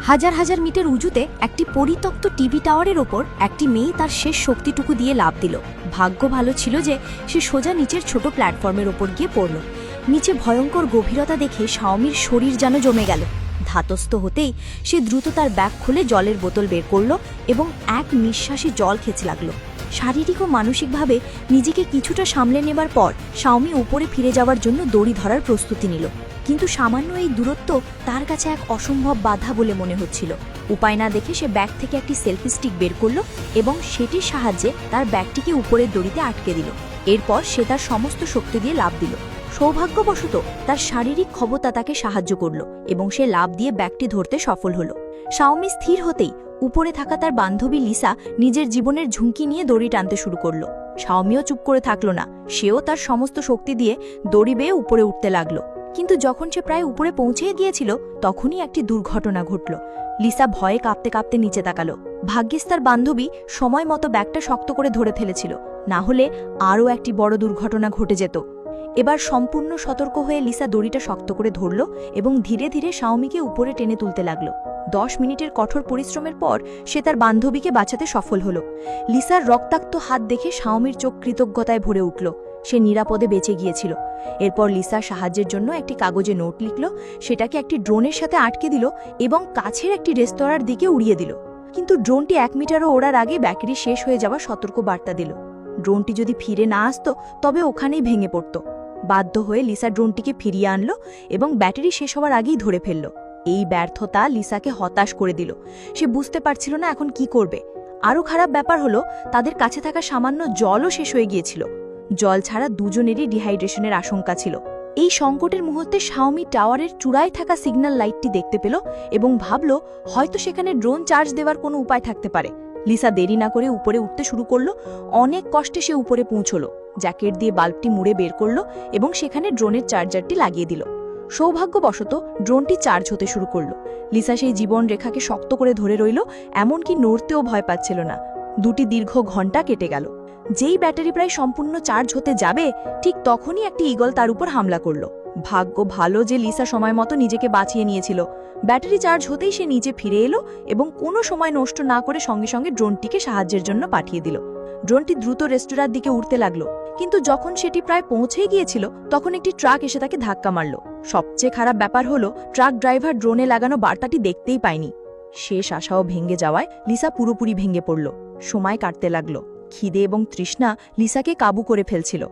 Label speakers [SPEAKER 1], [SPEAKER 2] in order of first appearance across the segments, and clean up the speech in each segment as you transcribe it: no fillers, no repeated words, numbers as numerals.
[SPEAKER 1] হাজার হাজার মিটার উঁচুতে একটি পরিত্যক্ত টিভি টাওয়ারের ওপর একটি মেয়ে তার শেষ শক্তিটুকু দিয়ে লাফ দিল। ভাগ্য ভালো ছিল যে সে সোজা নিচের ছোট প্ল্যাটফর্মের ওপর গিয়ে পড়ল। নিচে ভয়ঙ্কর গভীরতা দেখে শাওমির শরীর যেন জমে গেল। ধাতস্থ হতেই সে দ্রুত তার ব্যাগ খুলে জলের বোতল বের করল এবং এক নিঃশ্বাসে জল খেতে লাগল। শারীরিক ও মানসিকভাবে নিজেকে কিছুটা সামলে নেবার পর শাওমি উপরে ফিরে যাওয়ার জন্য দড়ি ধরার প্রস্তুতি নিল। কিন্তু সামান্য এই দূরত্ব তার কাছে এক অসম্ভব বাধা বলে মনে হচ্ছিল। উপায় না দেখে সে ব্যাগ থেকে একটি সেলফি স্টিক বের করল এবং সেটির সাহায্যে তার ব্যাগটিকে উপরের দড়িতে আটকে দিল। এরপর সে তার সমস্ত শক্তি দিয়ে লাফ দিল। সৌভাগ্যবশত তার শারীরিক ক্ষমতা তাকে সাহায্য করল এবং সে লাফ দিয়ে ব্যাগটি ধরতে সফল হল। শাওমি স্থির হতেই উপরে থাকা তার বান্ধবী লিসা নিজের জীবনের ঝুঁকি নিয়ে দড়ি টানতে শুরু করল। শাওমিও চুপ করে থাকল না, সেও তার সমস্ত শক্তি দিয়ে দড়ি বেয়ে উপরে উঠতে লাগলো। কিন্তু যখন সে প্রায় উপরে পৌঁছে গিয়েছিল তখনই একটি দুর্ঘটনা ঘটল। লিসা ভয়ে কাঁপতে কাঁপতে নিচে তাকালো। ভাগ্যিস তার বান্ধবী সময় মতো ব্যাগটা শক্ত করে ধরে ফেলেছিল, না হলে আরও একটি বড় দুর্ঘটনা ঘটে যেত। এবার সম্পূর্ণ সতর্ক হয়ে লিসা দড়িটা শক্ত করে ধরল এবং ধীরে ধীরে শাওমিকে উপরে টেনে তুলতে লাগলো। 10 মিনিটের কঠোর পরিশ্রমের পর সে তার বান্ধবীকে বাঁচাতে সফল হল। লিসার রক্তাক্ত হাত দেখে শাওমির চোখ কৃতজ্ঞতায় ভরে উঠল। সে নিরাপদে বেঁচে গিয়েছিল। এরপর লিসার সাহায্যের জন্য একটি কাগজে নোট লিখল, সেটাকে একটি ড্রোনের সাথে আটকে দিল এবং কাছের একটি রেস্তোরাঁর দিকে উড়িয়ে দিল। কিন্তু ড্রোনটি 1 মিটারও ওড়ার আগে ব্যাটারি শেষ হয়ে যাওয়ার সতর্ক বার্তা দিল। ড্রোনটি যদি ফিরে না আসতো তবে ওখানেই ভেঙে পড়ত। বাধ্য হয়ে লিসা ড্রোনটিকে ফিরিয়ে আনলো এবং ব্যাটারি শেষ হওয়ার আগেই ধরে ফেলল। এই ব্যর্থতা লিসাকে হতাশ করে দিল। সে বুঝতে পারছিল না এখন কি করবে। আরও খারাপ ব্যাপার হলো তাদের কাছে থাকা সামান্য জলও শেষ হয়ে গিয়েছিল। জল ছাড়া দুজনেরই ডিহাইড্রেশনের আশঙ্কা ছিল। এই সংকটের মুহূর্তে শাওমি টাওয়ারের চূড়ায় থাকা সিগন্যাল লাইটটি দেখতে পেল এবং ভাবল হয়তো সেখানে ড্রোন চার্জ দেওয়ার কোনো উপায় থাকতে পারে। লিসা দেরি না করে উপরে উঠতে শুরু করল। অনেক কষ্টে সে উপরে পৌঁছল। জ্যাকেট দিয়ে বাল্বটি মুড়ে বের করল এবং সেখানে ড্রোনের চার্জারটি লাগিয়ে দিল। সৌভাগ্যবশত ড্রোনটি চার্জ হতে শুরু করল। লিসা সেই জীবন রেখাকে শক্ত করে ধরে রইল, এমনকি নড়তেও ভয় পাচ্ছিল না। 2টি দীর্ঘ ঘণ্টা কেটে গেল। যেই ব্যাটারি প্রায় সম্পূর্ণ চার্জ হতে যাবে ঠিক তখনই একটি ঈগল তার উপর হামলা করল। ভাগ্য ভালো যে লিসা সময় মতো নিজেকে বাঁচিয়ে নিয়েছিল। ব্যাটারি চার্জ হতেই সে নিচে ফিরে এলো এবং কোনো সময় নষ্ট না করে সঙ্গে সঙ্গে ড্রোনটিকে সাহায্যের জন্য পাঠিয়ে দিল। ড্রোনটি দ্রুত রেস্তোরাঁর দিকে উঠতে লাগলো, কিন্তু যখন সেটি প্রায় পৌঁছে গিয়েছিল তখন একটি ট্রাক এসে তাকে ধাক্কা মারল। সবচেয়ে খারাপ ব্যাপার হলো ট্রাক ড্রাইভার ড্রোনে লাগানো বার্তাটি দেখতেই পায়নি। শেষ আশাও ভেঙে যাওয়ায় লিসা পুরোপুরি ভেঙে পড়ল। সময় কাটতে লাগলো। খিদে এবং তৃষ্ণা লিসাকে কাবু করে ফেলছিল।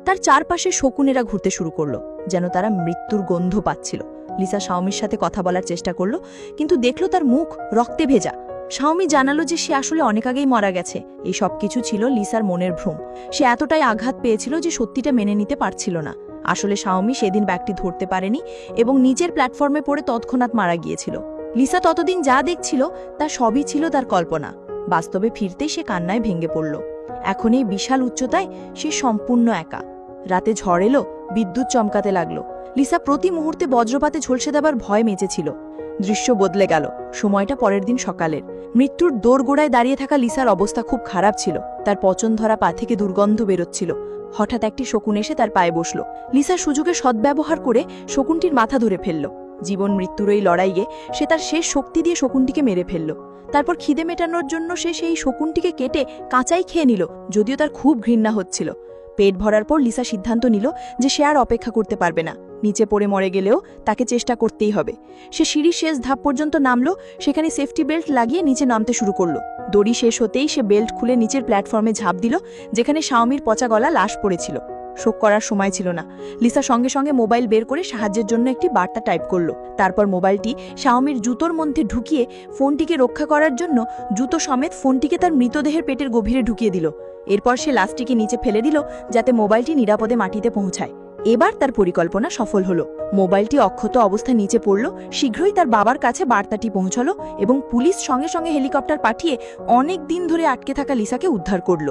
[SPEAKER 1] তার চারপাশে শকুনেরা ঘুরতে শুরু করলো, যেন তারা মৃত্যুর গন্ধ পাচ্ছিল। লিসা শাওমির সাথে কথা বলার চেষ্টা করল, কিন্তু দেখল তার মুখ রক্তে ভেজা। শাওমি জানালো যে সে আসলে অনেক আগেই মারা গেছে। এই সব কিছু ছিল লিসার মনের ভ্রম। সে এতটাই আঘাত পেয়েছিল যে সত্যিটা মেনে নিতে পারছিল না। আসলে শাওমি সেদিন ব্যাগটি ধরতে পারেনি এবং নিচের প্ল্যাটফর্মে পড়ে তৎক্ষণাৎ মারা গিয়েছিল। লিসা ততদিন যা দেখছিল তা সবই ছিল তার কল্পনা। বাস্তবে ফিরতেই সে কান্নায় ভেঙে পড়ল। এখন এই বিশাল উচ্চতায় সে সম্পূর্ণ একা। রাতে ঝড় এলো, বিদ্যুৎ চমকাতে লাগলো। লিসা প্রতি মুহূর্তে বজ্রপাতে ঝলসে দেবার ভয় মেচেছিল। দৃশ্য বদলে গেল। সময়টা পরের দিন সকালের। মৃত্যুর দোরগোড়ায় দাঁড়িয়ে থাকা লিসার অবস্থা খুব খারাপ ছিল। তার পচন ধরা পা থেকে দুর্গন্ধ বেরোচ্ছিল। হঠাৎ একটি শকুন এসে তার পায়ে বসল। লিসা সুযোগে সদ্ব্যবহার করে শকুনটির মাথা ধরে ফেলল। জীবন মৃত্যুর এই লড়াইয়ে সে তার শেষ শক্তি দিয়ে শকুনটিকে মেরে ফেলল। তারপর খিদে মেটানোর জন্য সে সেই শকুনটিকে কেটে কাঁচাই খেয়ে নিল, যদিও তার খুব ঘৃণা হচ্ছিল। পেট ভরার পর লিসা সিদ্ধান্ত নিল যে সে আর অপেক্ষা করতে পারবে না। নিচে পড়ে মরে গেলেও তাকে চেষ্টা করতেই হবে। সে সিঁড়ির শেষ ধাপ পর্যন্ত নামলো। সেখানে সেফটি বেল্ট লাগিয়ে নিচে নামতে শুরু করলো। দড়ি শেষ হতেই সে বেল্ট খুলে নিচের প্ল্যাটফর্মে ঝাঁপ দিল, যেখানে শাওমির পচা গলা লাশ পড়েছিল। শোক করার সময় ছিল না। লিসা সঙ্গে সঙ্গে মোবাইল বের করে সাহায্যের জন্য একটি বার্তা টাইপ করল। তারপর মোবাইলটি শাওমির জুতোর মধ্যে ঢুকিয়ে ফোনটিকে রক্ষা করার জন্য জুতো সমেত ফোনটিকে তার মৃতদেহের পেটের গভীরে ঢুকিয়ে দিল। এরপর সে লাশটিকে নিচে ফেলে দিল, যাতে মোবাইলটি নিরাপদে মাটিতে পৌঁছায়। এবার তার পরিকল্পনা সফল হলো। মোবাইলটি অক্ষত অবস্থায় নিচে পড়ল। শীঘ্রই তার বাবার কাছে বার্তাটি পৌঁছালো এবং পুলিশ সঙ্গে সঙ্গে হেলিকপ্টার পাঠিয়ে অনেক দিন ধরে আটকে থাকা লিসাকে উদ্ধার করল।